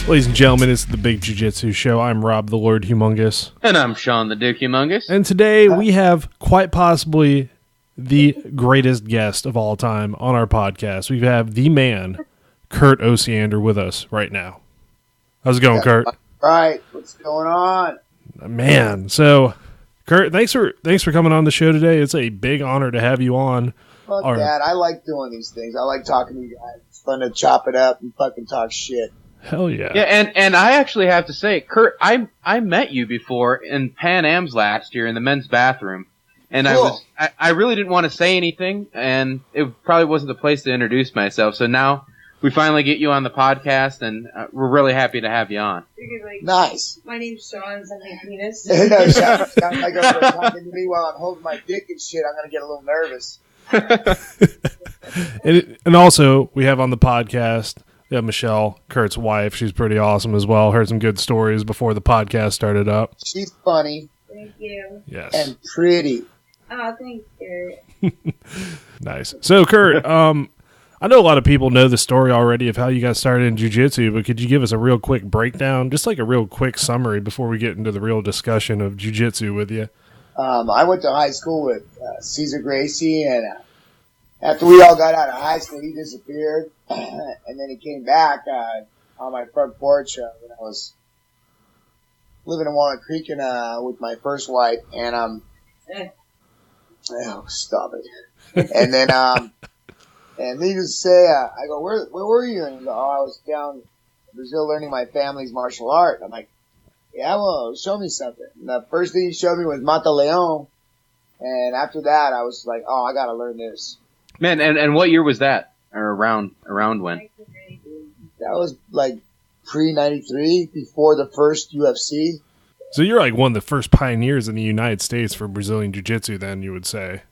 Ladies and gentlemen, it's the Big Jujitsu Show. I'm Rob, the Lord Humongous. And I'm Shawn, the Duke Humongous. And today we have quite possibly the greatest guest of all time on our podcast. We have the man, Kurt Osiander, with us right now. How's it going, Kurt? Right. What's going on? Man, so Kurt, thanks for coming on the show today. It's a big honor to have you on. Fuck that. I like doing these things. I like talking to you guys. It's fun to chop it up and fucking talk shit. Hell yeah. Yeah, and I actually have to say, Kurt, I met you before in Pan Am's last year in the men's bathroom. And cool. I really didn't want to say anything, and it probably wasn't the place to introduce myself. So now we finally get you on the podcast, and we're really happy to have you on. Nice. My name's Shawn, something penis. No, sounds like you're talking to me while I'm holding my dick and shit. I'm going to get a little nervous. and also, we have on the podcast, we have Michelle, Kurt's wife. She's pretty awesome as well. Heard some good stories before the podcast started up. She's funny. Thank you. Yes. And pretty. Oh, thanks, Kurt. Nice. So, Kurt, I know a lot of people know the story already of how you got started in jiu-jitsu, but could you give us a real quick breakdown, just like a real quick summary before we get into the real discussion of jiu-jitsu with you? I went to high school with Cesar Gracie, and after we all got out of high school, he disappeared, and then he came back on my front porch when I was living in Walnut Creek and with my first wife, and oh, stop it. And then and needless to say, I go, where were you? And he goes, oh, I was down in Brazil learning my family's martial art. I'm like, yeah, well, show me something. And the first thing he showed me was Mata Leon, and after that, I was like, oh, I gotta learn this. Man, and what year was that? Or around when? That was like pre-93, before the first UFC. So you're like one of the first pioneers in the United States for Brazilian Jiu-Jitsu, then, you would say.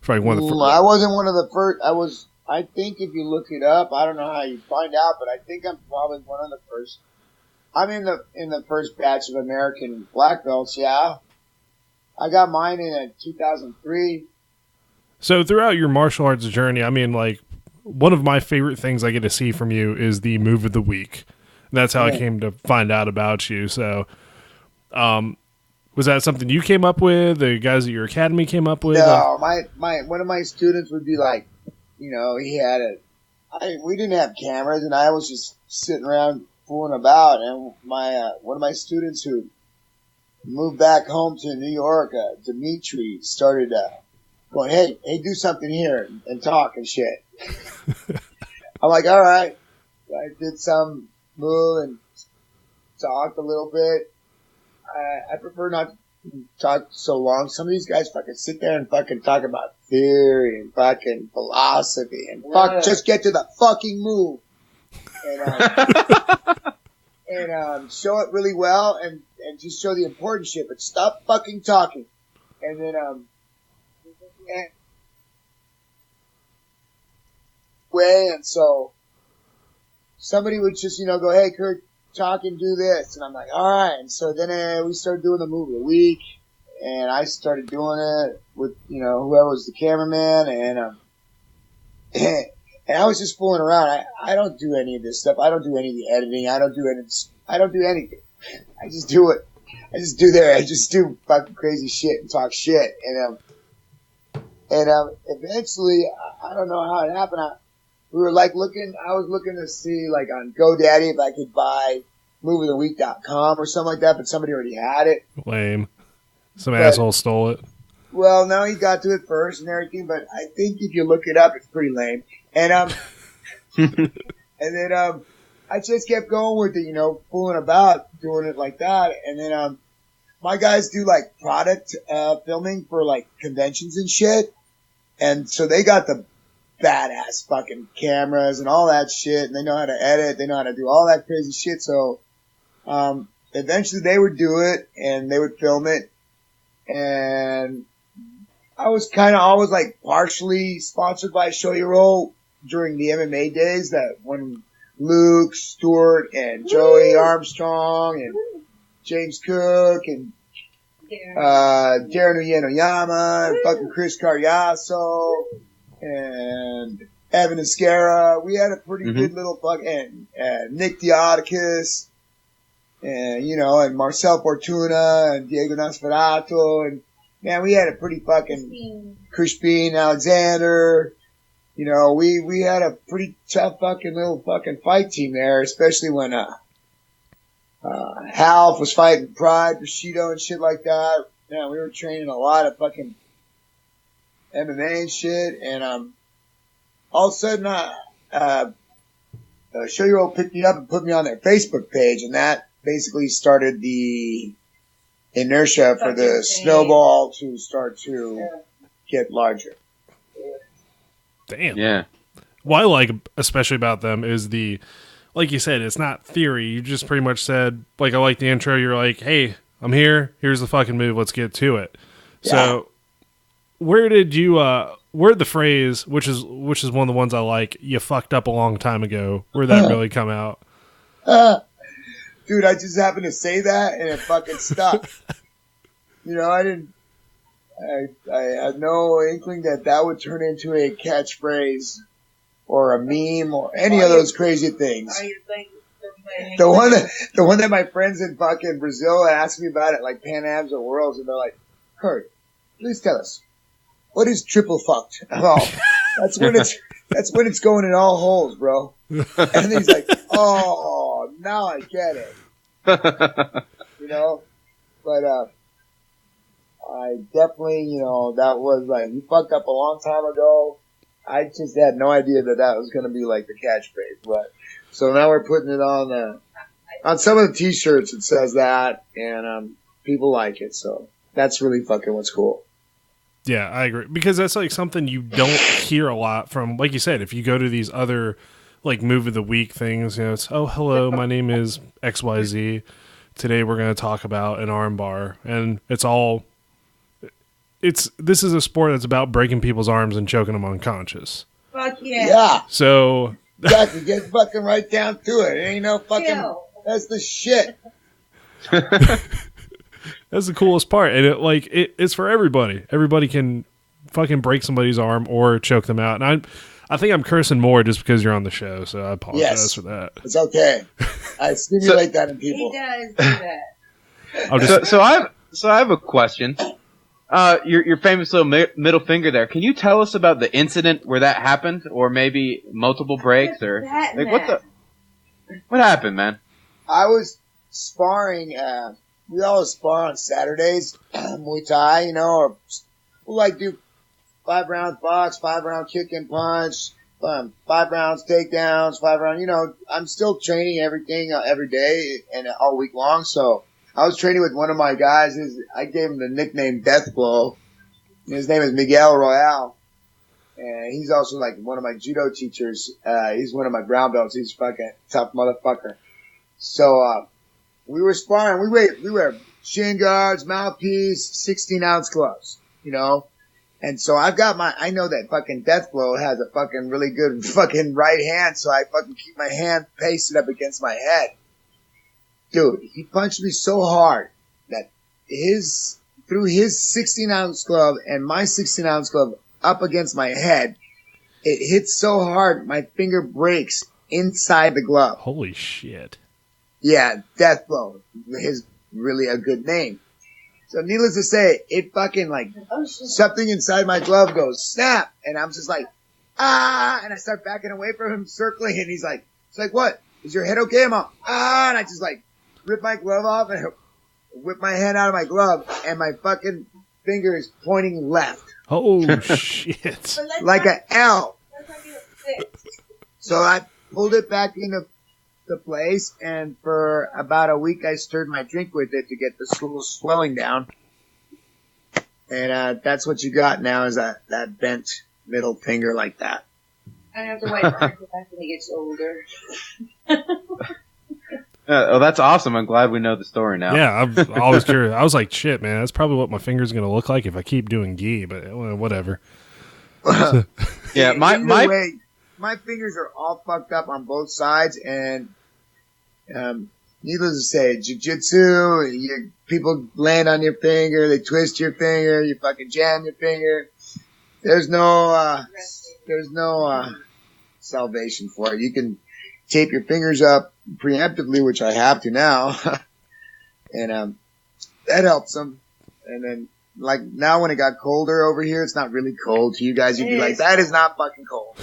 For like one of the I wasn't one of the first. I think if you look it up, I don't know how you find out, but I think I'm probably one of the first. I'm in the first batch of American black belts, yeah. I got mine in 2003. So throughout your martial arts journey, I mean, like, one of my favorite things I get to see from you is the move of the week. And that's how I came to find out about you. So, was that something you came up with? The guys at your academy came up with? No, one of my students would be like, you know, we didn't have cameras, and I was just sitting around fooling about, and one of my students who moved back home to New York, Dimitri, started going, hey, do something here and talk and shit. I'm like, all right. I did some move and talked a little bit. I prefer not to talk so long. Some of these guys fucking sit there and fucking talk about theory and fucking philosophy and just get to the fucking move. And show it really well and just show the important shit, but stop fucking talking. And then and so somebody would just, go, hey, Kurt, talk and do this. And I'm like, all right. And so then we started doing the move of the week, and I started doing it with, whoever was the cameraman, and I was just fooling around. I don't do any of this stuff. I don't do any of the editing. I don't do anything. I just do it. I just do fucking crazy shit and talk shit. And eventually, I don't know how it happened. I was looking to see, like, on GoDaddy if I could buy movieoftheweek.com or something like that, but somebody already had it. Lame. Some asshole stole it. Well, no, he got to it first and everything, but I think if you look it up, it's pretty lame. And, and then, I just kept going with it, fooling about, doing it like that. And then, my guys do, like, product, filming for, like, conventions and shit. And so they got the badass fucking cameras and all that shit, and they know how to edit, they know how to do all that crazy shit. So, eventually they would do it and they would film it. And I was kind of always like partially sponsored by Shoyoroll during the MMA days, that when Luke, Stewart, and Joey Armstrong and James Cook and Darren Uyenoyama and fucking Chris Carriazo and Evan Escara. We had a pretty good little fucking, and Nick Diodicus. and and Marcel Fortuna and Diego Nosferatu, and man, we had a pretty fucking Crispin, Alexander. We had a pretty tough fucking little fucking fight team there, especially when Half was fighting Pride, Bushido, and shit like that. Man, we were training a lot of fucking MMA and shit, and all of a sudden, Show Your Old picked me up and put me on their Facebook page, and that basically started the inertia for the snowball to start to get larger. Damn. Yeah. What I like especially about them is like you said, it's not theory. You just pretty much said, like, I like the intro. You're like, hey, I'm here. Here's the fucking move. Let's get to it. Yeah. So where did the phrase, which is one of the ones I like, you fucked up a long time ago, where'd that really come out? Dude, I just happened to say that and it fucking stuck. I had no inkling that would turn into a catchphrase or a meme or any of those crazy things. The one that my friends in fucking Brazil asked me about it, like Pan Ams or Worlds, and they're like, Kurt, please tell us, what is triple fucked? Oh, that's when it's going in all holes, bro. And he's like, oh, now I get it. But I definitely, that was like, you fucked up a long time ago. I just had no idea that was going to be like the catchphrase. But so now we're putting it on some of the t-shirts. It says that, and people like it. So that's really fucking what's cool. Yeah, I agree, because that's like something you don't hear a lot from. Like you said, if you go to these other like move of the week things, it's, oh, hello, my name is XYZ. Today we're going to talk about an arm bar, and this is a sport that's about breaking people's arms and choking them unconscious. Fuck yeah. Yeah. So exactly, get fucking right down to it. It ain't no fucking. That's the shit. That's the coolest part, and it's for everybody. Everybody can fucking break somebody's arm or choke them out. And I think I'm cursing more just because you're on the show, so I apologize for that. It's okay. I stimulate that in people. He does do that. So I have a question. Your famous little middle finger there. Can you tell us about the incident where that happened, or maybe multiple breaks, or like what happened, man? I was sparring. We always spar on Saturdays, Muay Thai, or we'll like do 5 rounds box, 5 round kick and punch, 5 rounds takedowns, 5 round. I'm still training everything every day and all week long. So I was training with one of my guys. I gave him the nickname Death Blow. His name is Miguel Royale. And he's also like one of my judo teachers. He's one of my brown belts. He's fucking tough motherfucker. So, we were sparring. We wear shin guards, mouthpiece, 16-ounce gloves, And so I know that fucking Death Blow has a fucking really good fucking right hand, so I fucking keep my hand pasted up against my head. Dude, he punched me so hard that through his 16-ounce glove and my 16-ounce glove up against my head, it hits so hard my finger breaks inside the glove. Holy shit. Yeah, Death Blow is really a good name. So needless to say, it fucking something inside my glove goes snap, and I'm just like, and I start backing away from him, circling, and he's like, what? Is your head okay? I'm all, and I just rip my glove off and whip my hand out of my glove, and my fucking finger is pointing left. Oh shit! Like an L. So I pulled it back into the place, and for about a week I stirred my drink with it to get the swelling down. And that's what you got now, is that bent middle finger like that. I have to wait for it back when he gets older. That's awesome. I'm glad we know the story now. Yeah, I'm always curious. I was like, shit, man, that's probably what my finger's going to look like if I keep doing gi, but whatever. Yeah, my fingers are all fucked up on both sides, and needless to say, Jujitsu, people land on your finger, they twist your finger, you fucking jam your finger. There's no salvation for it. You can tape your fingers up preemptively, which I have to now, and that helps them. And then, like, now when it got colder over here, it's not really cold to you guys. You'd be like, that is not fucking cold.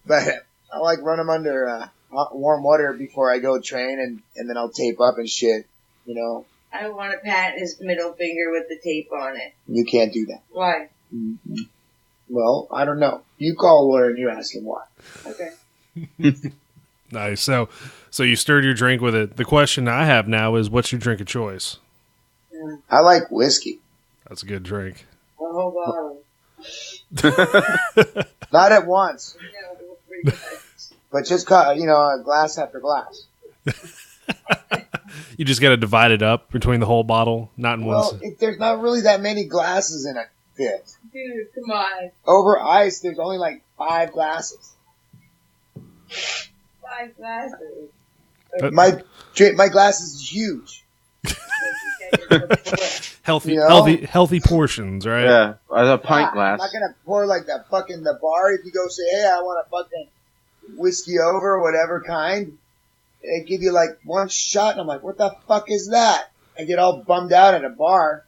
But I like run them under warm water before I go train, and then I'll tape up and shit, you know. I want to pat his middle finger with the tape on it. You can't do that. Why? Mm-hmm. Well, I don't know. You call a lawyer and you ask him why. Okay. Nice. So you stirred your drink with it. The question I have now is, what's your drink of choice? I like whiskey. That's a good drink. A whole bottle. Not at once, No, but just a glass after glass. You just got to divide it up between the whole bottle, not in one. Well, there's not really that many glasses in a fifth. dude, come on. Over ice, there's only like 5 glasses. 5 glasses. My glass is huge. Healthy, You know? healthy portions, right? Yeah, a pint glass. I'm not gonna pour like that fucking the bar. If you go say, hey, I want a fucking whiskey over, whatever kind, they give you like one shot, and I'm like, what the fuck is that? I get all bummed out at a bar,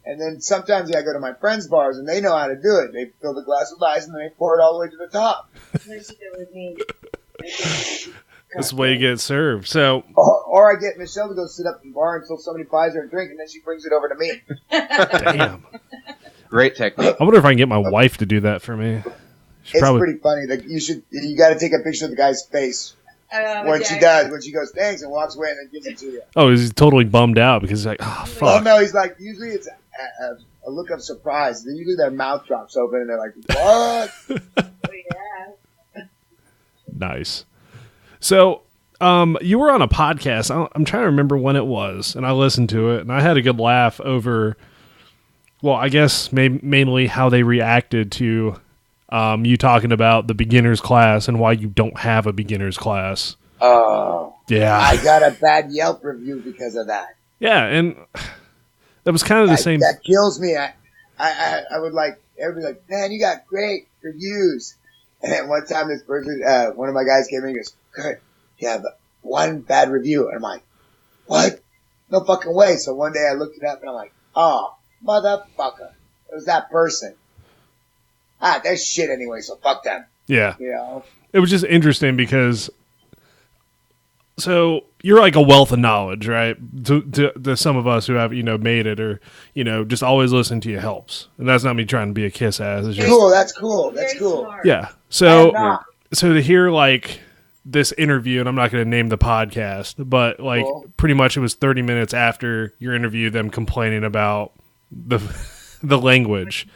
and then sometimes I go to my friends' bars, and they know how to do it. They fill the glass with ice, and then they pour it all the way to the top. That's the way you get it served. So, Or I get Michelle to go sit up in the bar until somebody buys her a drink, and then she brings it over to me. damn. Great technique. I wonder if I can get my wife to do that for me. It's pretty funny. Like you got to take a picture of the guy's face when she does. When she goes thanks and walks away and then gives it to you. Oh, he's totally bummed out because he's like, oh Oh fuck. no, he's like usually it's a look of surprise. Usually their mouth drops open and they're like, what? Nice. So, you were on a podcast. I'm trying to remember when it was, and I listened to it, and I had a good laugh over. Well, I guess mainly how they reacted to you talking about the beginner's class and why you don't have a beginner's class. Oh, Yeah. I got a bad Yelp review because of that. Yeah, and that was kind of the same. That kills me. I would like everybody like, man, you got great reviews. And then one time this person, one of my guys came in and goes, Kurt, you have one bad review. And I'm like, what? No fucking way. So one day I looked it up and I'm like, oh, motherfucker. It was that person. They're shit anyway, so fuck them. Yeah. You know? It was just interesting because, so you're like a wealth of knowledge, right? To some of us who have, made it or, just always listen to you helps. And that's not me trying to be a kiss ass. It's just, Cool, that's cool. That's cool. yeah. So to hear like this interview, and I'm not going to name the podcast, but like pretty much it was 30 minutes after your interview, them complaining about the language.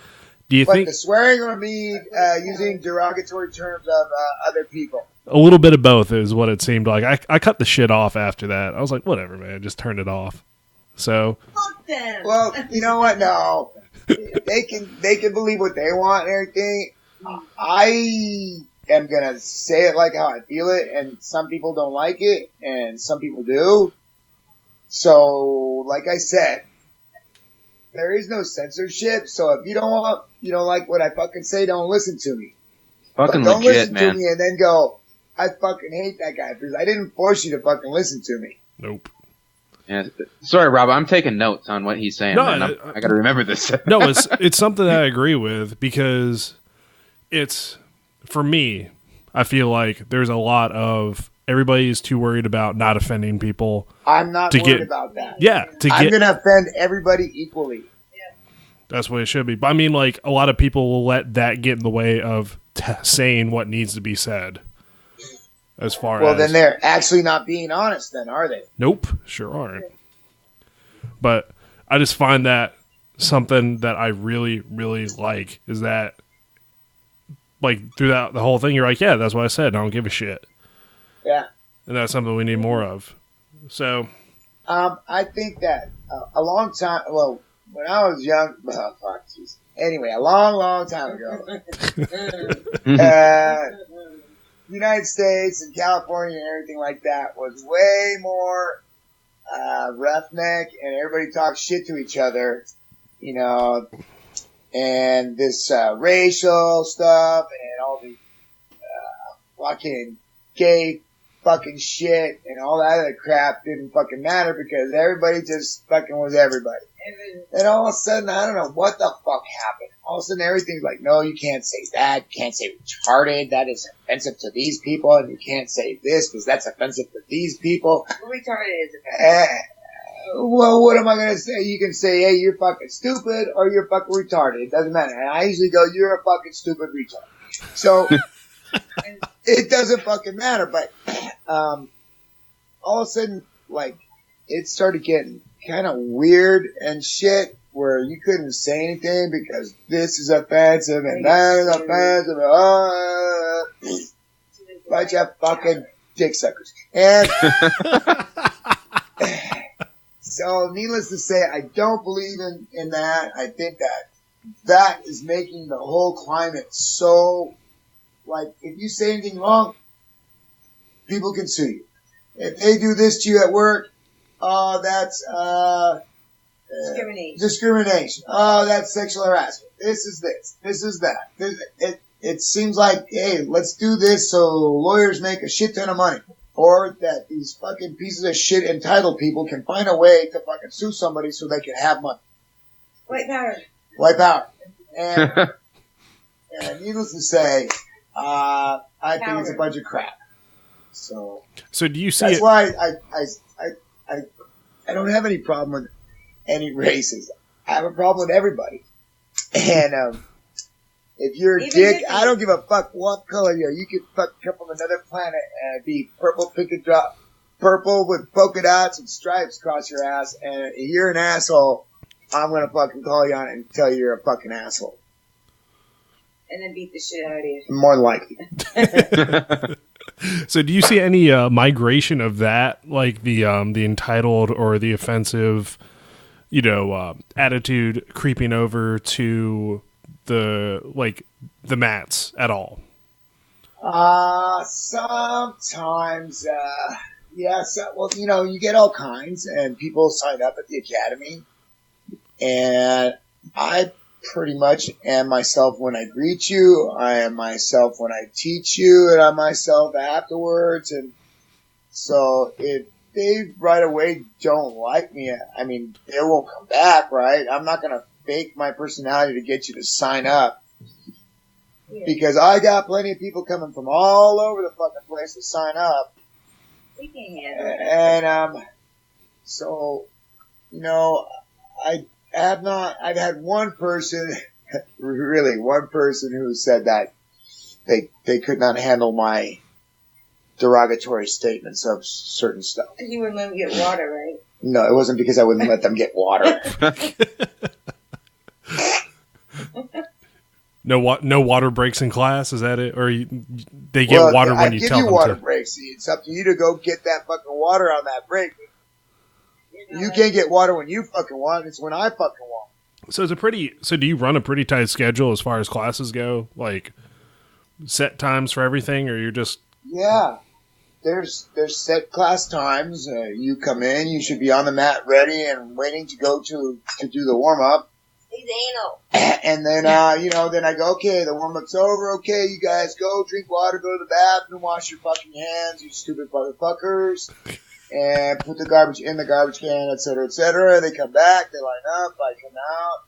Do you think the swearing or me using derogatory terms of other people? A little bit of both is what it seemed like. I cut the shit off after that. I was like, whatever, man, just turn it off. So, Fuck them. Well, you know what? No, they can believe what they want and everything. I am gonna say it like how I feel it, and some people don't like it, and some people do. So, like I said, there is no censorship. So if you don't like what I fucking say, don't listen to me. Fucking don't legit, listen man. to me and then go, I fucking hate that guy because I didn't force you to fucking listen to me. nope. Yeah. Sorry, Rob. I'm taking notes on what he's saying. No, man. I got to remember this. No, it's something that I agree with because it's, for me, I feel like there's a lot of everybody's too worried about not offending people. I'm not worried about that. Yeah. I'm going to offend everybody equally. That's what it should be. But I mean, like, a lot of people will let that get in the way of saying what needs to be said. As far as... Well, then they're actually not being honest then, are they? Nope. Sure aren't. But I just find that something that I really, really like is that, like, throughout the whole thing, you're like, yeah, that's what I said. I don't give a shit. Yeah. And that's something we need more of. So... I think that a long time... Well... When I was young, oh, fuck, geez. Anyway, a long, long time ago, United States and California and everything like that was way more roughneck, and everybody talked shit to each other, and this racial stuff and all the fucking gay fucking shit and all that other crap didn't fucking matter because everybody just fucking was everybody. And all of a sudden, I don't know what the fuck happened. All of a sudden, everything's like, no, you can't say that. You can't say retarded. That is offensive to these people. And you can't say this because that's offensive to these people. Retarded is offensive. Well, what am I going to say? You can say, hey, you're fucking stupid or you're fucking retarded. It doesn't matter. And I usually go, you're a fucking stupid retard. So, it doesn't fucking matter. But all of a sudden, like, it started getting kind of weird and shit where you couldn't say anything because this is offensive and that is offensive. Bunch of fucking dick suckers. And so, needless to say, I don't believe in that. I think that is making the whole climate so, like, if you say anything wrong, people can sue you. If they do this to you at work, oh, that's discrimination. Oh, that's sexual harassment. This is this. This is that. It seems like, hey, let's do this so lawyers make a shit ton of money. Or that these fucking pieces of shit entitled people can find a way to fucking sue somebody so they can have money. White power. White power. And needless to say, I think it's a bunch of crap. So do you see that's why I don't have any problem with any races. I have a problem with everybody. And if you're a dick, I don't give a fuck what color you are. You could fuck come from another planet and be purple with polka dots and stripes across your ass. And if you're an asshole, I'm gonna fucking call you on it and tell you you're a fucking asshole. And then beat the shit out of you. More than likely. So do you see any migration of that, like the entitled or the offensive, attitude creeping over to the mats at all? Sometimes, yes. Well, you get all kinds, and people sign up at the academy, and I pretty much am myself when I greet you. I am myself when I teach you, and I'm myself afterwards. And so if they right away don't like me, I mean, they won't come back, right? I'm not going to fake my personality to get you to sign up. Yeah. Because I got plenty of people coming from all over the fucking place to sign up. And, so, I've had one person, really one person who said that they could not handle my derogatory statements of certain stuff. You wouldn't let them get water, right? No, it wasn't because I wouldn't let them get water. No water breaks in class, is that it? Or they get water when you tell them to? I give you water breaks. It's up to you to go get that fucking water on that break. You can't get water when you fucking want. It's when I fucking want. So do you run a pretty tight schedule as far as classes go? Like set times for everything, or you're just... Yeah. There's set class times. You come in, you should be on the mat ready and waiting to go to do the warm up. He's anal. And then, then I go, okay, the warm up's over. Okay, you guys go drink water, go to the bathroom, wash your fucking hands, you stupid motherfuckers. And put the garbage in the garbage can, et cetera, et cetera. They come back, they line up, I come out,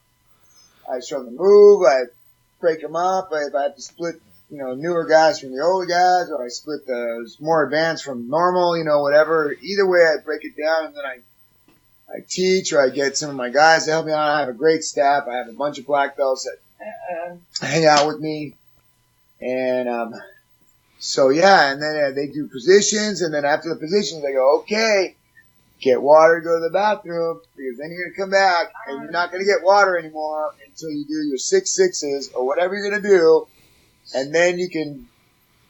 I show them the move, I break them up, if I have to split, newer guys from the older guys, or I split the more advanced from normal, whatever. Either way, I break it down, and then I teach, or I get some of my guys to help me out. I have a great staff. I have a bunch of black belts that hang out with me. And, so yeah, and then they do positions, and then after the positions, they go, okay, get water, go to the bathroom, because then you're going to come back, and you're not going to get water anymore until you do your 6 or whatever you're going to do, and then you can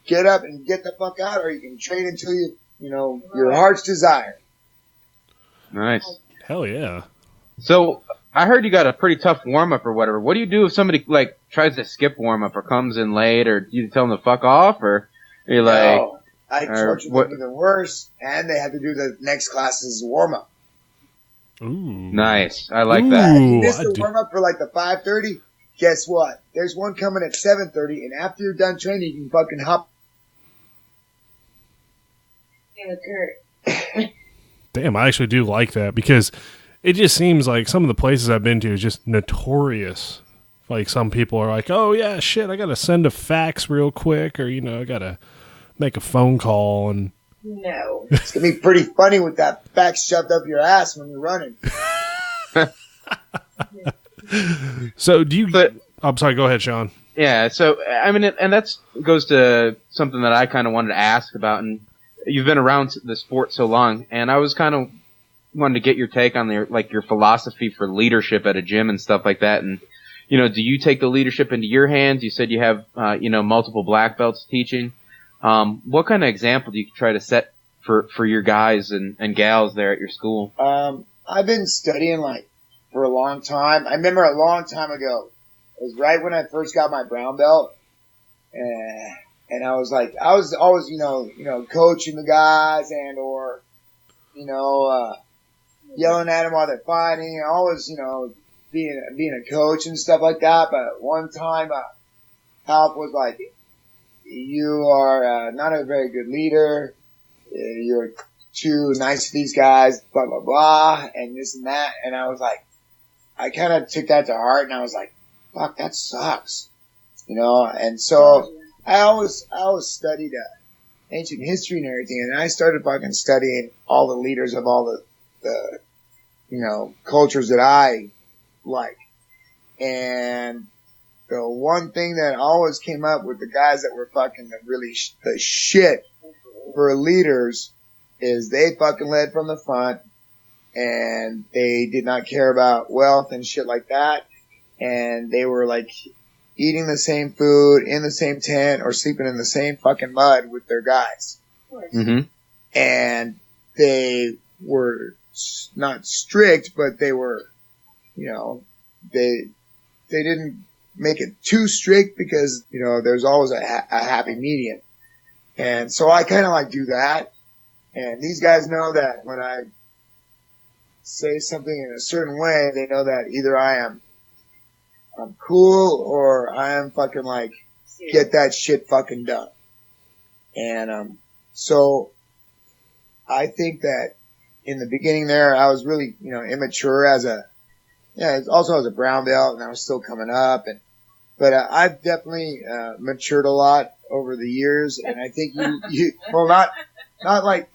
get up and get the fuck out, or you can train until your heart's desire. Nice. Hell yeah. So, I heard you got a pretty tough warm-up or whatever. What do you do if somebody, tries to skip warm-up or comes in late, or do you tell them to fuck off, or... You're like, no, I torture them even worse, and they have to do the next class's warm-up. Ooh. Nice. I like that. If you miss the warm-up for the 5:30, guess what? There's one coming at 7:30, and after you're done training, you can fucking hop. Same with Kurt. Damn, I actually do like that because it just seems like some of the places I've been to is just notorious. Like some people are like, oh yeah, shit, I gotta send a fax real quick, or I gotta make a phone call, and No. It's gonna be pretty funny with that fax shoved up your ass when you're running. So do you? I'm sorry. Go ahead, Shawn. Yeah, so I mean, and that's goes to something that I kind of wanted to ask about, and you've been around the sport so long, and I was kind of wanted to get your take on your philosophy for leadership at a gym and stuff like that, and do you take the leadership into your hands? You said you have multiple black belts teaching. What kind of example do you try to set for your guys and gals there at your school? I've been studying for a long time. I remember a long time ago. It was right when I first got my brown belt, and I was always, coaching the guys or yelling at them while they're fighting. Always, being a coach and stuff like that. But one time, Alf was like, "You are not a very good leader. You're too nice to these guys, blah blah blah, and this and that." And I was like, I kind of took that to heart, and I was like, fuck, that sucks, and so I always studied ancient history and everything, and I started fucking studying all the leaders of all the cultures that I like, and the one thing that always came up with the guys that were fucking the shit for leaders is they fucking led from the front, and they did not care about wealth and shit like that. And they were eating the same food in the same tent or sleeping in the same fucking mud with their guys. Mm-hmm. And they were not strict, but they were, they didn't make it too strict because, there's always a happy medium. And so I kind of do that. And these guys know that when I say something in a certain way, they know that either I'm cool or I am fucking get that shit fucking done. And, so I think that in the beginning there, I was really, immature also as a brown belt, and I was still coming up, but I've definitely, matured a lot over the years, and I think not like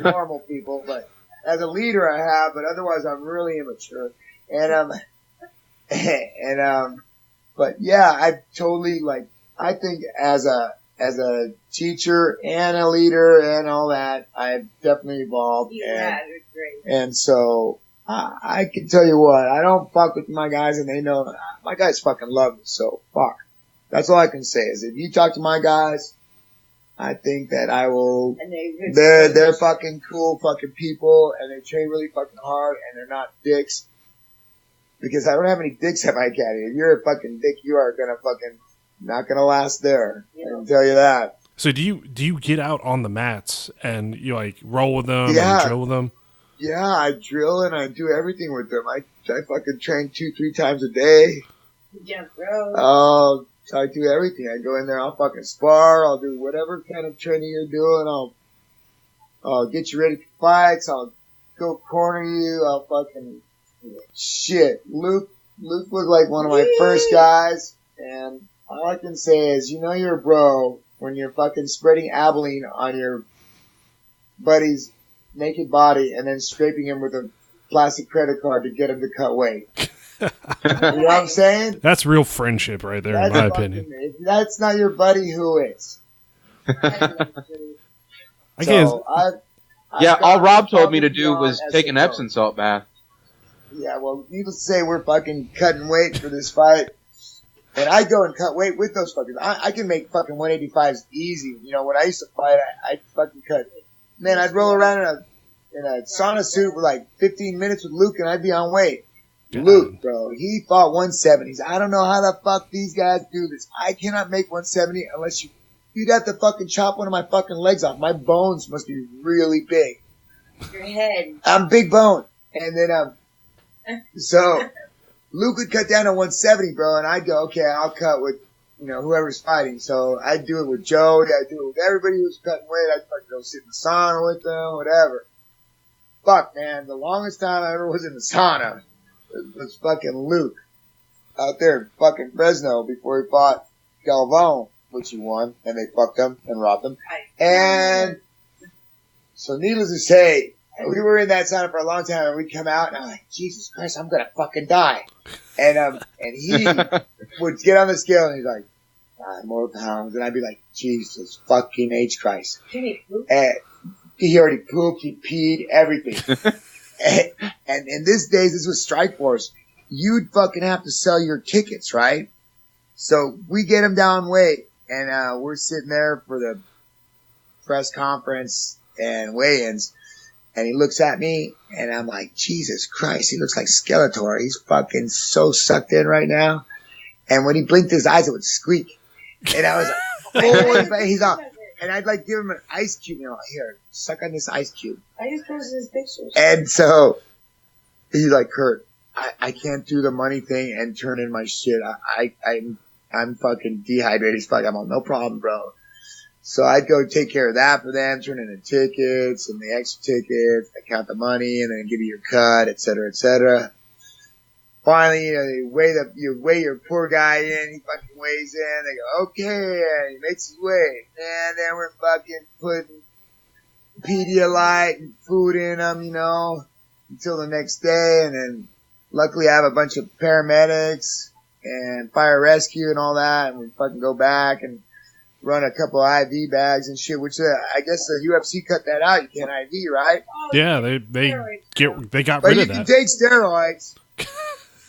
normal people, but as a leader I have, but otherwise I'm really immature. But yeah, I totally I think as a teacher and a leader and all that, I've definitely evolved. Yeah, you're great. And so I can tell you what, I don't fuck with my guys, and they know my guys fucking love me. So fuck. That's all I can say is if you talk to my guys, I think that I will. And they're fucking cool fucking people, and they train really fucking hard, and they're not dicks. Because I don't have any dicks at my academy. If you're a fucking dick, you are not gonna last there. I can tell you that. So do you get out on the mats and you roll with them and drill with them? Yeah, I drill and I do everything with them. I fucking train 2-3 times a day. Yeah, bro. I do everything. I go in there, I'll fucking spar, I'll do whatever kind of training you're doing, I'll get you ready for fights, I'll go corner you, I'll fucking shit. Luke was one of my first guys, and all I can say is, you're a bro when you're fucking spreading Abilene on your buddy's naked body and then scraping him with a plastic credit card to get him to cut weight. You know what I'm saying? That's real friendship right there, in my opinion. If that's not your buddy, who is? All Rob told me to do was take an Epsom salt bath. Yeah, well, needless to say, we're fucking cutting weight for this fight. And I go and cut weight with those fuckers. I can make fucking 185s easy. When I used to fight, I'd fucking cut. Man, I'd roll around in a sauna suit for 15 minutes with Luke, and I'd be on weight. God. Luke, bro, he fought 170s. I don't know how the fuck these guys do this. I cannot make 170 unless you'd have to fucking chop one of my fucking legs off. My bones must be really big. Your head. I'm big bone. And then, so Luke would cut down to 170, bro, and I'd go, okay, I'll cut with whoever's fighting. So I'd do it with Joey. I'd do it with everybody who's cutting weight. I'd fucking go sit in the sauna with them, whatever. Fuck, man. The longest time I ever was in the sauna was fucking Luke out there in fucking Fresno before he fought Galvão, which he won, and they fucked him and robbed him. And so needless to say, we were in that sauna for a long time, and we'd come out, and I'm like, Jesus Christ, I'm gonna fucking die. And he would get on the scale, and he's like, 5 more pounds, and I'd be like, Jesus fucking H Christ. And he already pooped, he peed, everything. and in this days, this was Strikeforce. You'd fucking have to sell your tickets, right? So we get him down weight, and we're sitting there for the press conference and weigh-ins. And he looks at me, and I'm like, Jesus Christ, he looks like Skeletor. He's fucking so sucked in right now. And when he blinked his eyes, it would squeak. And I was like, oh, he's off. And I'd like give him an ice cube, here, suck on this ice cube. I just posted his pictures. And so he's like, Kurt, I can't do the money thing and turn in my shit. I'm fucking dehydrated as fuck. I'm like, no problem, bro. So I'd go take care of that for them, turn in the tickets and the extra tickets, I count the money and then give you your cut, et cetera, et cetera. Finally, you weigh your poor guy in, he fucking weighs in, they go, okay, and he makes his weight. And then we're fucking putting Pedialyte and food in him, until the next day. And then luckily I have a bunch of paramedics and fire rescue and all that, and we fucking go back and run a couple IV bags and shit, which I guess the UFC cut that out. You can't IV, right? Yeah, they got but rid you of can that. take steroids,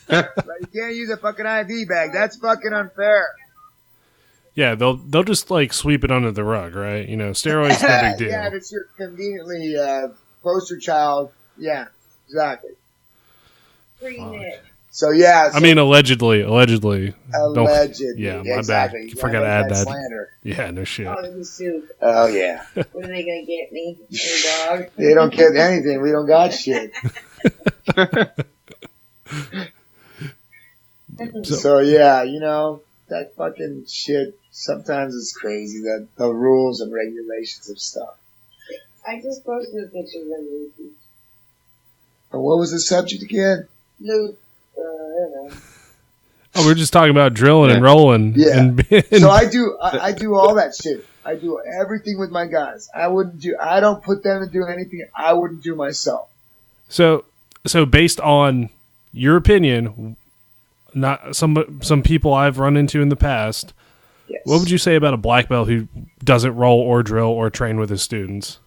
but you can't use a fucking IV bag. That's fucking unfair. Yeah, they'll just like sweep it under the rug, right? Steroids no big deal. Yeah, it's your conveniently poster child. Yeah, exactly. So yeah, I mean, allegedly. Allegedly. Yeah, my exactly. bad. Forgot to add that. Slander. Yeah, no shit. Oh yeah. What are they gonna get me? Your dog? They don't get anything. We don't got shit. So yeah, that fucking shit sometimes is crazy. That the rules and regulations of stuff. I just posted a picture of Luke. And what was the subject again? Luke. I don't know. Oh, we're just talking about drilling and rolling. Yeah. And so I do all that shit. I do everything with my guys. I don't put them to do anything I wouldn't do myself. So based on your opinion, not some people I've run into in the past, yes. What would you say about a black belt who doesn't roll or drill or train with his students?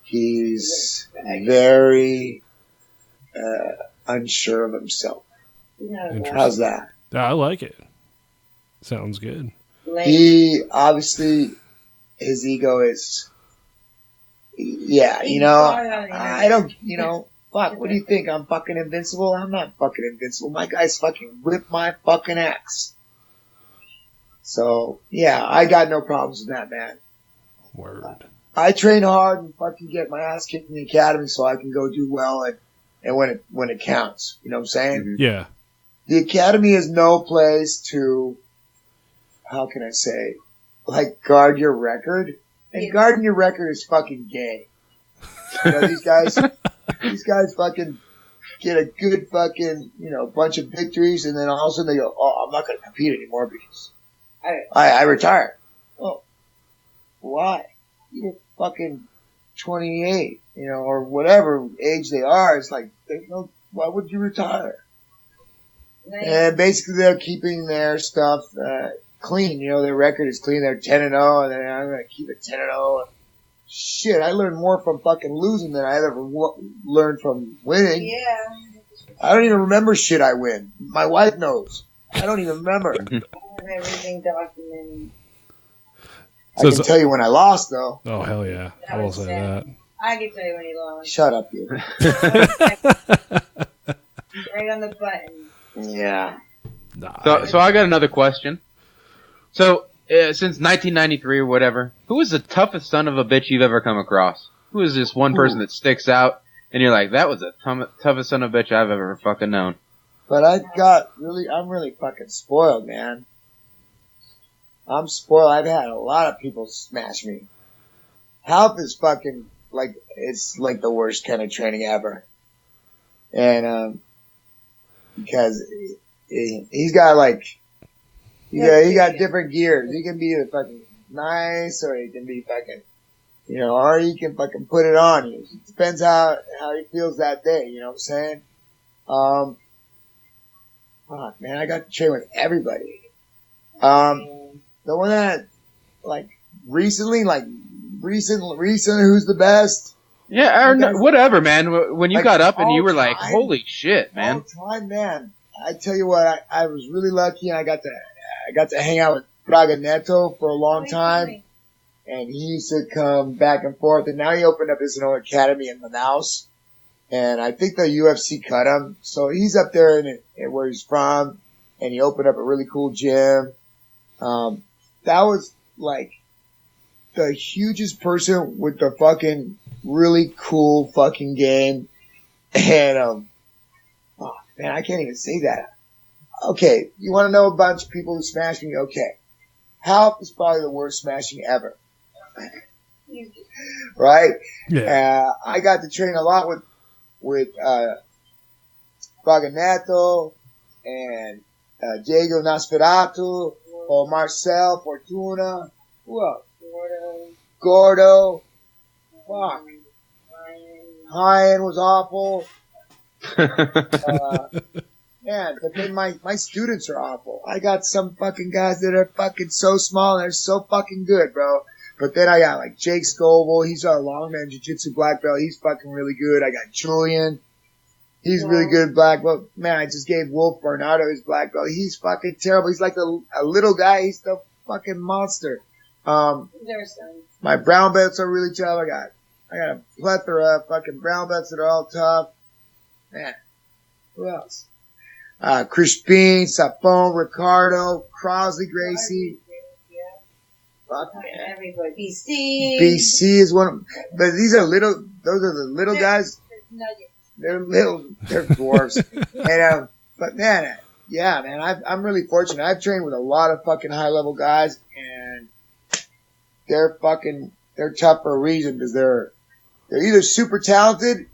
He's very unsure of himself. How's that? I like it. Sounds good. He obviously, his ego is, I don't, fuck, what do you think? I'm fucking invincible? I'm not fucking invincible. My guys fucking whip my fucking ass. So, yeah, I got no problems with that, man. Word. I train hard and fucking get my ass kicked in the academy so I can go do well and when it counts. You know what I'm saying? Yeah. The academy is no place to, how can I say, guard your record. And guarding your record is fucking gay. These guys fucking get a good fucking, bunch of victories, and then all of a sudden they go, oh, I'm not going to compete anymore because I retire. Oh, why? You're fucking 28, or whatever age they are. It's like, why would you retire? Nice. And basically they're keeping their stuff clean. Their record is clean. They're 10-0, and then I'm going to keep it 10-0. Shit, I learned more from fucking losing than I ever learned from winning. Yeah. I don't even remember shit I win. My wife knows. I don't even remember. I have everything documented. I can tell you when I lost, though. Oh, hell yeah. I will say that. I can tell you when you lost. Shut up, you. Right on the button. Yeah. Nah, so I got another question. So, since 1993 or whatever, who is the toughest son of a bitch you've ever come across? Who is this one person that sticks out, and you're like, that was the toughest son of a bitch I've ever fucking known? But I'm really fucking spoiled, man. I'm spoiled. I've had a lot of people smash me. Health is fucking, like, it's like the worst kind of training ever. And, because he's got like, he got different gears. He can be fucking nice, or he can be fucking, or he can fucking put it on you. It depends how he feels that day, you know what I'm saying? Fuck, man, I got to train with everybody. The one that, like, recently, who's the best? Yeah, or whatever, man. When you like, got up and you were all like, time? holy shit, man. All time, man. I tell you what, I was really lucky, and I got to hang out with Braga Neto for a long time, and he used to come back and forth, and now he opened up his own academy in Manaus, and I think the UFC cut him, so he's up there in where he's from, and he opened up a really cool gym. That was like the hugest person with the fucking really cool fucking game, and oh, man, I can't even say that. Okay, you want to know a bunch of people who smash me? Okay. Halp is probably the worst smashing ever. Right? Yeah. I got to train a lot with Baganato and Diego Nosferatu, or Marcel Fortuna. Who else? Gordo. Fuck. Hyan was awful. Man, but then my students are awful. I got some fucking guys that are fucking so small and they're so fucking good, bro. But then I got like Jake Scoville. He's our longman jiu-jitsu black belt. He's fucking really good. I got Julian. He's really good black belt. Man, I just gave Wolf Bernardo his black belt. He's fucking terrible. He's like a little guy. He's the fucking monster. My brown belts are really tough. I got a plethora of fucking brown belts that are all tough. Man, who else? Crispin, Sapone, Ricardo, Crosley, Gracie. Fuck, man. Everybody. BC. BC is one of, but those are the little guys. They're dwarfs. And, but man, yeah, man, I'm really fortunate. I've trained with a lot of fucking high level guys, and they're tough for a reason, because they're either super talented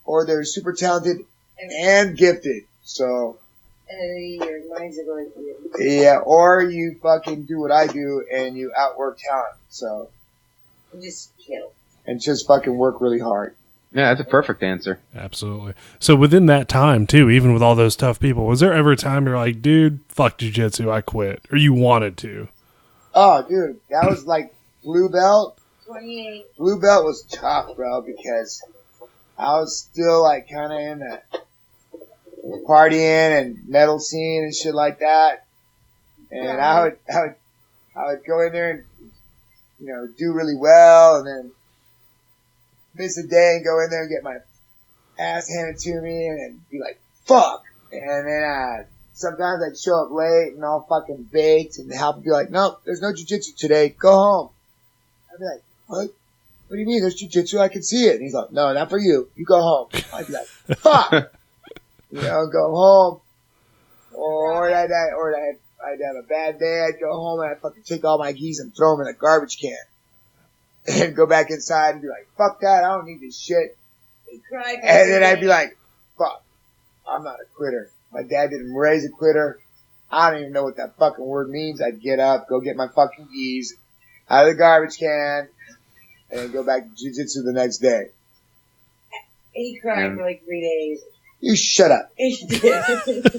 or they're super talented and gifted. So, your minds are going through. Yeah, or you fucking do what I do and you outwork talent. So, Just kill. And just fucking work really hard. Yeah, that's a perfect answer. Absolutely. So within that time, too, even with all those tough people, was there ever a time you're like, dude, fuck jiu-jitsu, I quit? Or you wanted to? Oh, dude, that was like blue belt. 28. Blue belt was tough, bro, because I was still like kind of in the partying and metal scene and shit like that. And I would go in there and, do really well, and then miss a day and go in there and get my ass handed to me and be like, fuck. And then, sometimes I'd show up late and all fucking baked, and the help would be like, nope, there's no jiu-jitsu today, go home. I'd be like, what? What do you mean? There's jiu-jitsu, I can see it. And he's like, no, not for you. You go home. I'd be like, fuck. Go home. Or I'd have a bad day. I'd go home and I'd fucking take all my gis and throw them in a garbage can. And go back inside and be like, fuck that, I don't need this shit. And then I'd be like, fuck, I'm not a quitter. My dad didn't raise a quitter. I don't even know what that fucking word means. I'd get up, go get my fucking gis out of the garbage can, and then go back to jiu-jitsu the next day. He cried for like 3 days. You shut up. He did. He was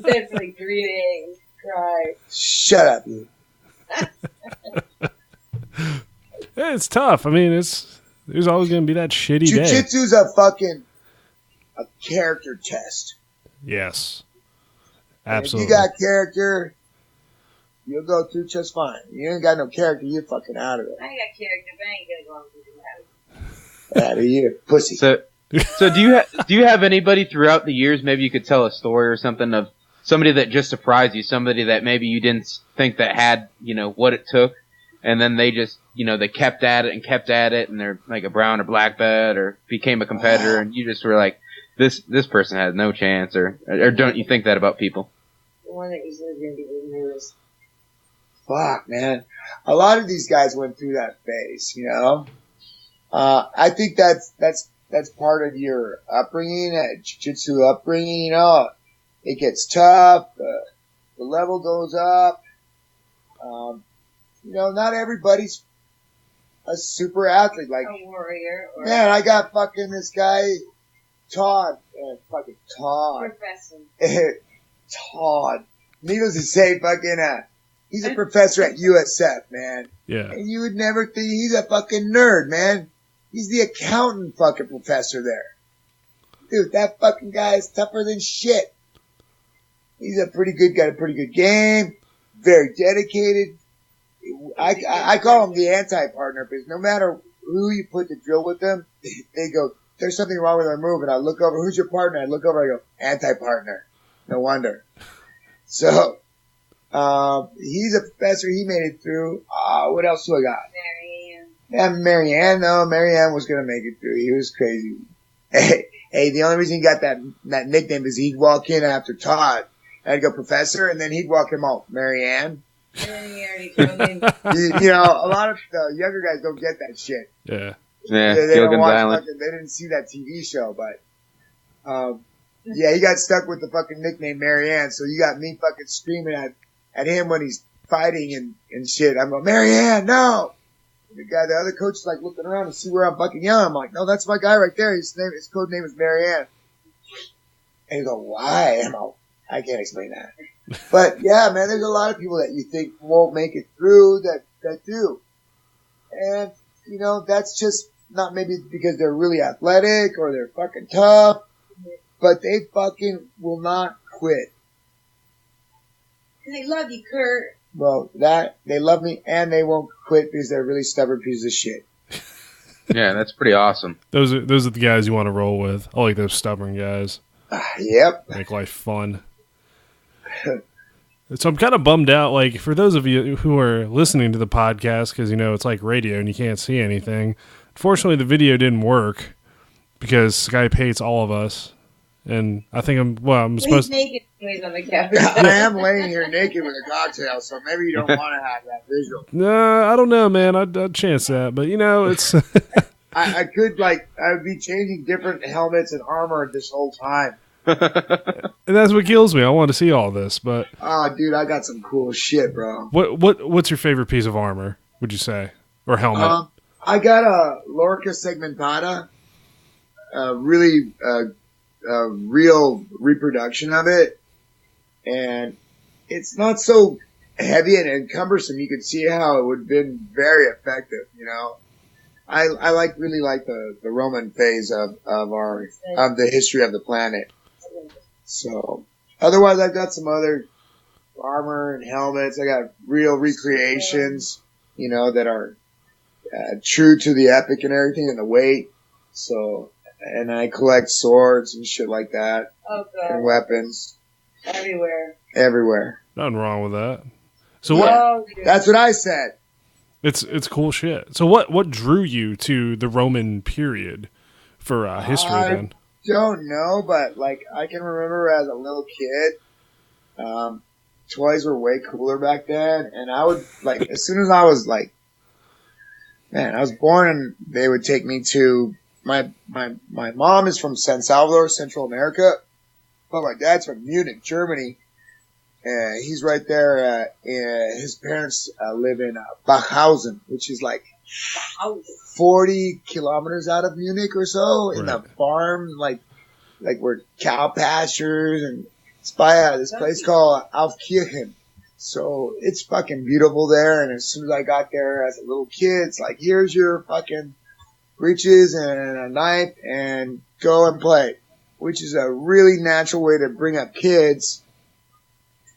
dead for like 3 days. Cried. Shut up, you. It's tough. I mean, there's always going to be that shitty day. Jiu-jitsu's a character test. Yes. And Absolutely. if you got character, you'll go through just fine. You ain't got no character, you're fucking out of it. I ain't got character, but I ain't gonna go through that. Out of here, pussy. So do you have anybody throughout the years, maybe you could tell a story or something of somebody that just surprised you, somebody that maybe you didn't think that had, what it took, and then they just, they kept at it and they're like a brown or black belt or became a competitor, and you just were like, this person has no chance, or don't you think that about people? The one that usually didn't get nervous. fuck, man. A lot of these guys went through that phase, you know? I think that's part of your upbringing, jiu-jitsu upbringing, you know? It gets tough, the level goes up. You know, not everybody's a super athlete. Like, a warrior. Or man, I got fucking this guy, Todd. Fucking Todd. Professor. Todd. Needless to say, fucking, he's a professor at USF, man. Yeah. And you would never think he's a fucking nerd, man. He's the accountant fucking professor there. Dude, that fucking guy is tougher than shit. He's a pretty good guy, a pretty good game, very dedicated. I call him the anti-partner because no matter who you put to drill with them, they go, there's something wrong with our move. And I look over, who's your partner? I look over, I go, anti-partner. No wonder. So, he's a professor. He made it through. What else do I got? Marianne. Yeah, Marianne. No, Marianne was going to make it through. He was crazy. Hey, the only reason he got that nickname is he'd walk in after Todd. I'd go, Professor, and then he'd walk him out, Marianne. And then he already told me. You know, a lot of the younger guys don't get that shit. Yeah. Yeah, They don't Gilligan's watch Island. fucking, they didn't see that TV show, but, yeah, he got stuck with the fucking nickname Marianne, so you got me fucking screaming at him when he's fighting and shit. I'm going, Marianne, no! The other coach is like looking around to see where I'm fucking yelling. I'm like, no, that's my guy right there. His code name is Marianne. And he go, why? I'm like, I can't explain that. But yeah, man, there's a lot of people that you think won't make it through that do. And, you know, that's just not maybe because they're really athletic or they're fucking tough, but they fucking will not quit. And they love you, Kurt. Well, they love me and they won't quit because they're really stubborn pieces of shit. Yeah, that's pretty awesome. Those are the guys you want to roll with. I like those stubborn guys. Yep. Make life fun. So I'm kind of bummed out. Like, for those of you who are listening to the podcast, because, you know, it's like radio and you can't see anything. Unfortunately, the video didn't work because Skype hates all of us. And I think I'm supposed to. Naked anyways on the couch. I am laying here naked with a cocktail, so maybe you don't want to have that visual. No, I don't know, man. I'd chance that. But, you know, it's. I would be changing different helmets and armor this whole time. And that's what kills me. I want to see all this, but Oh, dude, I got some cool shit, bro. what's your favorite piece of armor, would you say? Or helmet? I got a Lorca segmentada, really real reproduction of it, and it's not so heavy and cumbersome. You could see how it would have been very effective, you know. I really like the Roman phase of the history of the planet. So, otherwise I've got some other armor and helmets. I got real recreations, you know, that are true to the epic and everything and the weight. So, and I collect swords and shit like that. Oh, God. And weapons. Everywhere. Nothing wrong with that. So Oh, That's what I said. It's cool shit. So what drew you to the Roman period for history then? Don't know, but like I can remember as a little kid, toys were way cooler back then, and I would like as soon as I was like, man, I was born, and they would take me to my mom is from San Salvador, Central America, but my dad's from Munich, Germany. He's right there. His parents live in Bachhausen, which is like 40 kilometers out of Munich or so, in the farm, like where cow pastures, and it's by this place called Aufkirchen. So it's fucking beautiful there. And as soon as I got there as a little kid, it's like, here's your fucking breeches and a knife and go and play, which is a really natural way to bring up kids.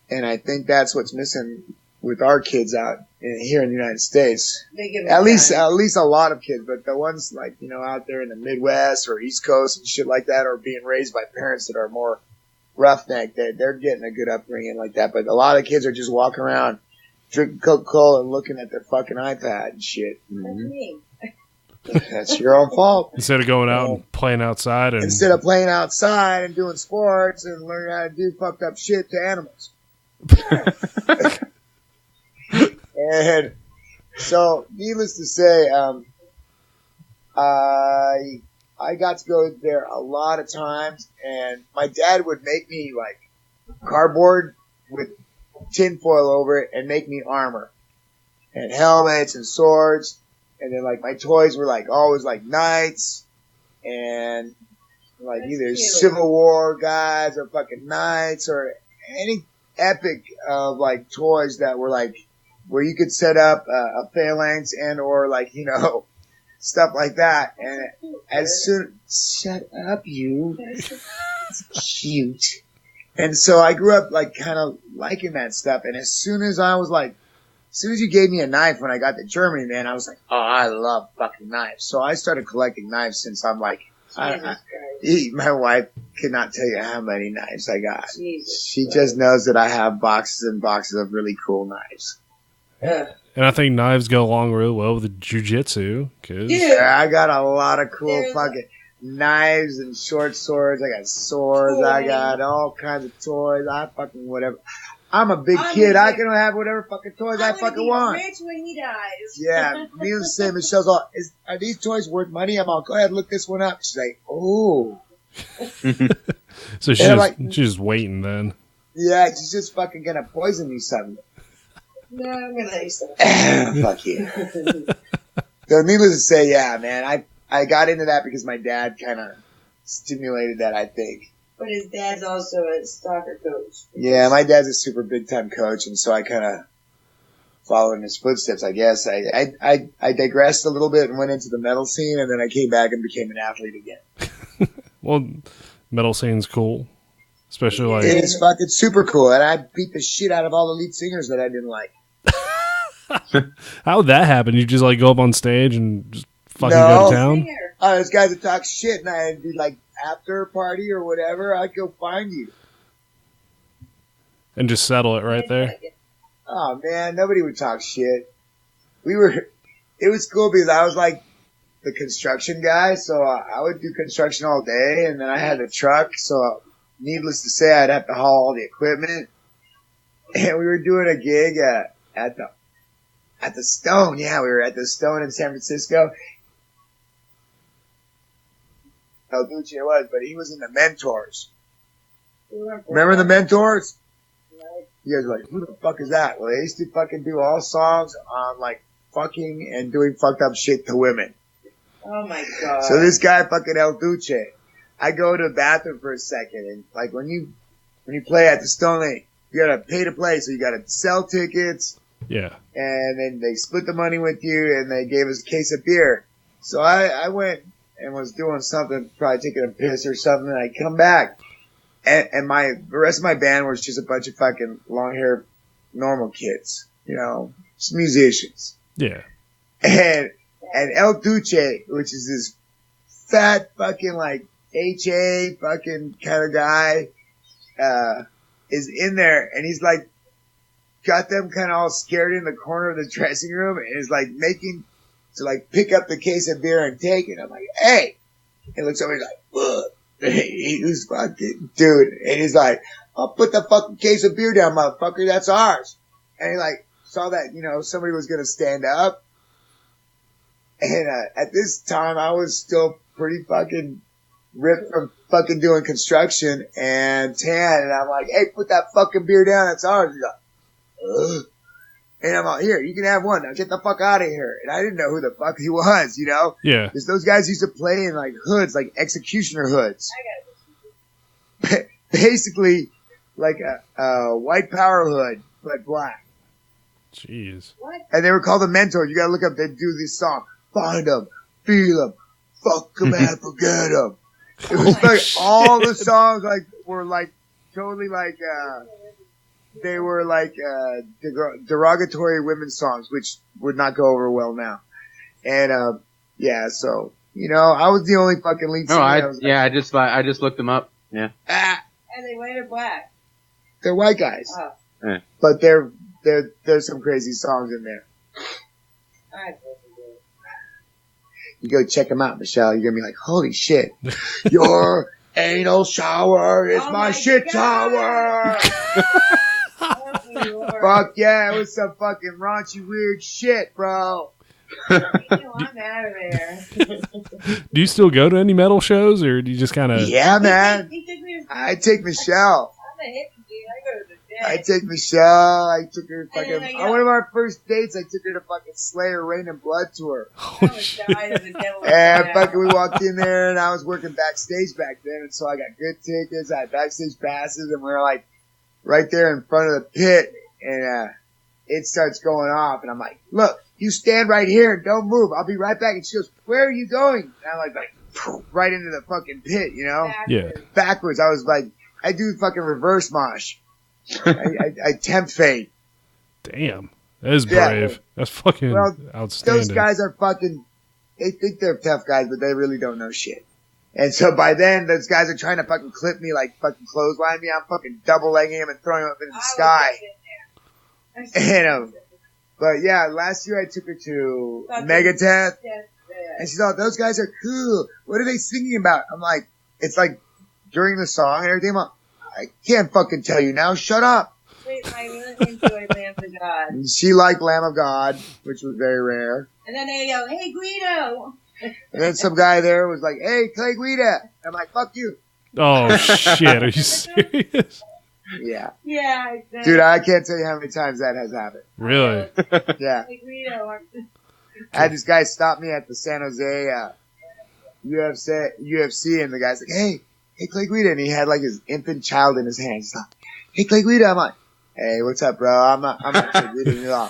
And I think that's what's missing with our kids out here in the United States. At least a lot of kids, but the ones like, you know, out there in the Midwest or East Coast and shit like that are being raised by parents that are more roughneck. They're getting a good upbringing like that. But a lot of kids are just walking around drinking Coca-Cola and looking at their fucking iPad and shit. Mm-hmm. That's your own fault. Instead of going out and playing outside, and instead of playing outside and doing sports and learning how to do fucked up shit to animals. And so, needless to say, I got to go there a lot of times, and my dad would make me like cardboard with tinfoil over it and make me armor and helmets and swords. And then like my toys were like always like knights and like That's either cute. Civil War guys or fucking knights or any epic of like toys that were like where you could set up a phalanx and or like, you know, stuff like that. And as soon, shut up, you. It's cute. And so I grew up like kind of liking that stuff. And as soon as you gave me a knife when I got to Germany, man, I was like, oh, I love fucking knives. So I started collecting knives since I'm like, my wife could not tell you how many knives I got. She just knows that I have boxes and boxes of really cool knives. And I think knives go along really well with the jujitsu. Yeah, I got a lot of cool fucking knives and short swords. I got swords. I got all kinds of toys. I fucking whatever. I'm a big kid. I can have whatever fucking toys I fucking want. Rich when he dies. Yeah, needless to say, Michelle's all, are these toys worth money? I'm all, go ahead, look this one up. She's like, oh. So she's just waiting then. Yeah, she's just fucking gonna poison me something. No, I'm gonna let you stop. Fuck you. So needless to say, yeah, man, I got into that because my dad kind of stimulated that, I think. But his dad's also a soccer coach. Yeah, my dad's a super big time coach, and so I kind of followed in his footsteps, I guess. I digressed a little bit and went into the metal scene, and then I came back and became an athlete again. Well, metal scene's cool. Especially like... It is fucking super cool, and I beat the shit out of all the lead singers that I didn't like. How would that happen? You just like go up on stage and just fucking go to town? Oh, there's guys that talk shit, and I'd be like, after a party or whatever, I'd go find you. And just settle it right there? Oh, man, nobody would talk shit. It was cool because I was like the construction guy, so I would do construction all day, and then I had a truck, so needless to say, I'd have to haul all the equipment. And we were doing a gig at the Stone. Yeah, we were at the Stone in San Francisco. El Duce was, but he was in the Mentors. Remember the Mentors? You guys were like, who the fuck is that? Well, they used to fucking do all songs on like fucking and doing fucked up shit to women. Oh my god. So this guy fucking El Duce, I go to the bathroom for a second, and like when you play at the Stone, you gotta pay to play, so you gotta sell tickets. Yeah. And then they split the money with you, and they gave us a case of beer. So I went and was doing something, probably taking a piss or something, and I come back, and the rest of my band was just a bunch of fucking long hair, normal kids, you know, just musicians. Yeah. And El Duce, which is this fat fucking like HA fucking kind of guy, is in there, and he's like, got them kind of all scared in the corner of the dressing room, and is like making to like pick up the case of beer and take it. I'm like, hey, and looks over, he's like, look, he was fucking dude, and he's like, I'll put the fucking case of beer down, motherfucker, that's ours. And he like saw that, you know, somebody was gonna stand up, and at this time I was still pretty fucking ripped from fucking doing construction and tan, and I'm like, hey, put that fucking beer down, that's ours. He's like, ugh. And I'm like, here, you can have one. Now get the fuck out of here. And I didn't know who the fuck he was, you know? Yeah. Because those guys used to play in like hoods, like executioner hoods. Basically, like a white power hood, but black. Jeez. What? And they were called the Mentors. You gotta look up, they do this song. Find them, feel them, fuck them and forget them. It was like all the songs like were like totally like they were like derogatory women's songs, which would not go over well now. And yeah, so you know, I was the only fucking lead singer. I just looked them up. Yeah. Are they white or black? They're white guys, Oh. but there's some crazy songs in there. Alright. You go check them out, Michelle. You're gonna be like, holy shit, your anal shower is my shit God. tower. Oh, Fuck yeah, it was some fucking raunchy weird shit, bro. I'm out of there. Do you still go to any metal shows, or do you just kind of? Yeah, man. He took me to I take Michelle. I'm a hippie, dude. I go to the dead. I take Michelle. I took her And then fucking. I On one of our first dates, I took her to fucking Slayer Rain and Blood tour. I almost died of the devil. And fucking we walked in there, and I was working backstage back then, and so I got good tickets. I had backstage passes, and we were like right there in front of the pit, and it starts going off, and I'm like, look, you stand right here and don't move. I'll be right back. And she goes, where are you going? And I'm like right into the fucking pit, you know? Yeah. Backwards. I was like, I do fucking reverse mosh. I tempt fate. Damn, that is brave. Yeah. That's fucking Well, outstanding. Those guys are fucking, they think they're tough guys, but they really don't know shit. And so by then, those guys are trying to fucking clip me, like fucking clothesline me. I'm fucking double legging him and throwing him up into the sky. And, but yeah, last year I took her to Megadeth. And she's like, those guys are cool. What are they singing about? I'm like, it's like during the song and everything. I'm like, I can't fucking tell you now. Shut up. Wait, I really enjoyed Lamb of God. And she liked Lamb of God, which was very rare. And then they go, hey, Guido. And then some guy there was like, hey, Clay Guida. I'm like, fuck you. Oh shit! Are you serious? Yeah. Yeah. Dude, I can't tell you how many times that has happened. Really? Yeah. Hey, Guido. I had this guy stop me at the San Jose UFC, and the guy's like, hey, Clay Guida. And he had like his infant child in his hands. He's like, hey, Clay Guida. I'm like, hey, what's up, bro? I'm not Clay Guida.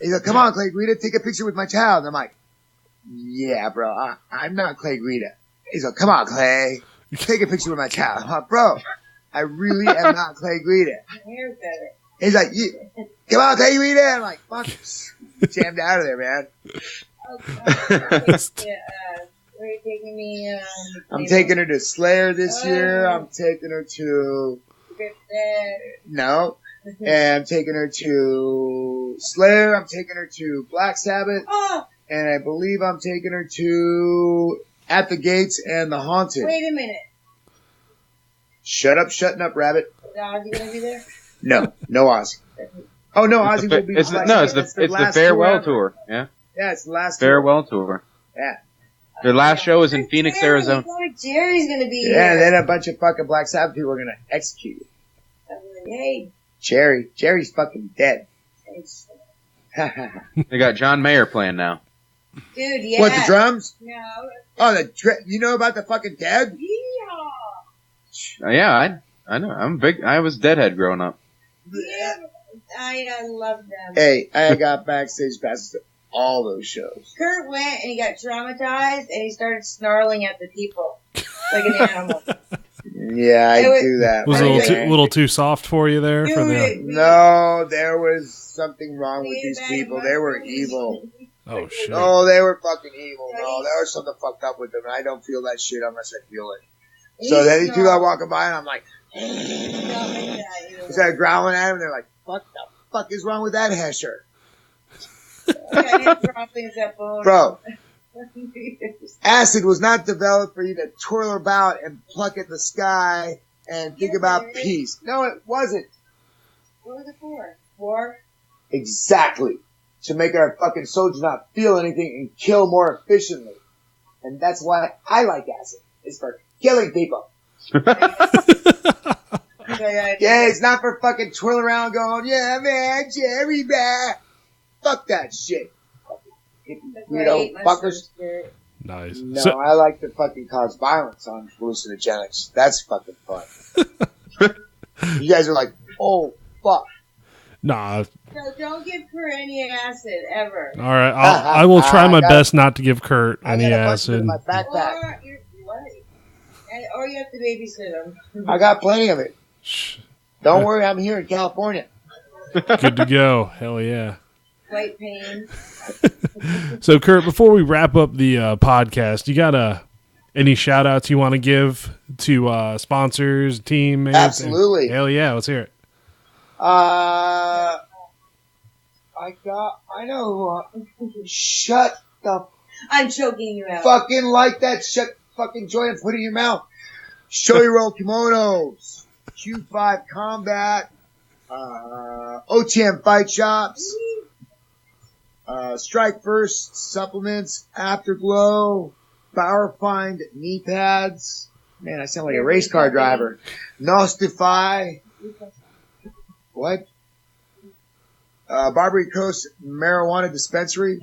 He's like, come on, Clay Guida, take a picture with my child. And I'm like, yeah, bro, I'm not Clay Guida. He's like, come on, Clay, take a picture with my child. I'm like, bro, I really am not Clay Guida. Hair's better. He's like, come on, Clay Guida. I'm like, fuck, jammed out of there, man. Where are you taking me? I'm taking her to Slayer this year. I'm taking her to, no. And I'm taking her to Slayer. I'm taking her to Black Sabbath. Oh, And I believe I'm taking her to At the Gates and The Haunted. wait a minute. Shut up, shutting up, rabbit. Is Ozzy gonna be there? No Ozzy. Oh no, Ozzy will be. It's the farewell tour. Yeah. Yeah, it's the last farewell tour. Yeah. Their last show is in Phoenix, Jerry, Arizona. Jerry's gonna be Yeah, and here. then a bunch of fucking Black Sabbath people are gonna execute you. Hey, Jerry's fucking dead. They got John Mayer playing now. dude, yeah. What, the drums? No. Oh, you know about the fucking dead? Yeah. Yeah, I know. I was Deadhead growing up. Yeah. I love them. Hey, I got backstage passes to all those shows. Kurt went and he got traumatized and he started snarling at the people like an animal. Yeah, I do that. Was it right a there. little too soft for you there? For the Dude, No, there was something wrong with these people. They were evil. oh shit! Oh, they were fucking evil. No, there was something fucked up with them, and I don't feel that shit unless I feel it. So then these people are walking by, and I'm like, instead of growling at them, they're like, what the fuck is wrong with that Hesher? Bro, acid was not developed for you to twirl about and pluck at the sky and think about peace. No, it wasn't. What was it for? War? Exactly. To make our fucking soldiers not feel anything and kill more efficiently. And that's why I like acid. It's for killing people. Yeah, it's not for fucking twirling around going, yeah, man, Jerry, man. Fuck that shit. You know, fuckers. Nice. No, So, I like to fucking cause violence on hallucinogenics. That's fucking fun. You guys are like, oh, fuck. nah. No, don't give Kurt any acid, ever. All right, I will try my got- best not to give Kurt I any got a bunch of it acid. in my backpack. Or you have to babysit him. I got plenty of it. Shh. Don't worry, I'm here in California. Good to go. Hell yeah. White pain. So, Kurt, before we wrap up the podcast, you got any shout outs you want to give to sponsors, team? Anything? Absolutely. Hell yeah, let's hear it. I know who. Shut the I'm choking you out. fucking like that. Shut fucking joint and put it in your mouth. Show your roll kimonos. Q5 Combat. OTM Fight Shops, Strike First Supplements, Afterglow, Power Find Knee Pads. Man, I sound like a race car driver. Nostify. What? Barbary Coast Marijuana Dispensary.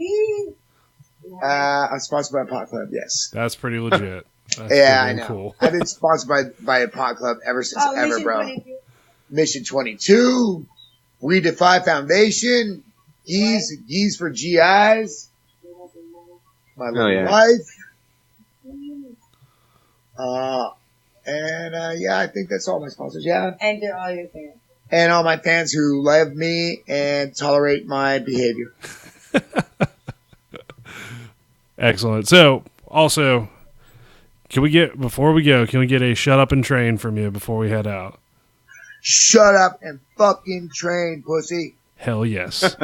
I'm sponsored by a pot club, yes. That's pretty legit. That's yeah, I know. Cool. I've been sponsored by a pot club ever since ever, bro. 22. Mission 22. We Defy Foundation. Geese for GIs. My little life. Yeah, I think that's all my sponsors, yeah. And to all your fans. And all my fans who love me and tolerate my behavior. Excellent. So, also, before we go, can we get a shut up and train from you before we head out? Shut up and fucking train, pussy. Hell yes.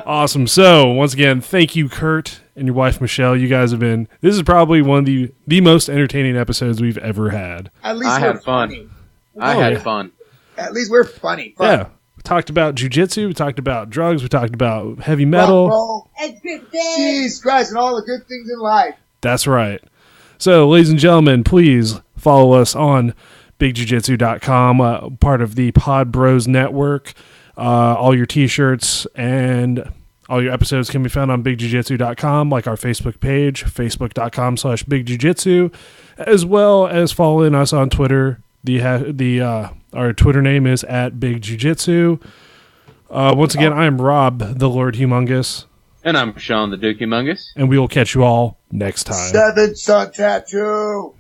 Awesome. So, once again, thank you, Kurt, and your wife, Michelle. You guys have been, this is probably one of the most entertaining episodes we've ever had. At least I had fun. Funny. I had fun. At least we're funny. Yeah. We talked about jujitsu. We talked about drugs. We talked about heavy metal. Roll. And good things. Jesus Christ, and all the good things in life. That's right. So, ladies and gentlemen, please follow us on bigjujitsu.com, part of the Pod Bros Network. All your t-shirts and all your episodes can be found on bigjujitsu.com, like our Facebook page, facebook.com/bigjujitsu, as well as following us on Twitter. Our Twitter name is @bigjujitsu. Once again, I am Rob, the Lord Humongous. And I'm Shawn, the Duke Humongous. And we will catch you all next time. 7 Sun Tattoo.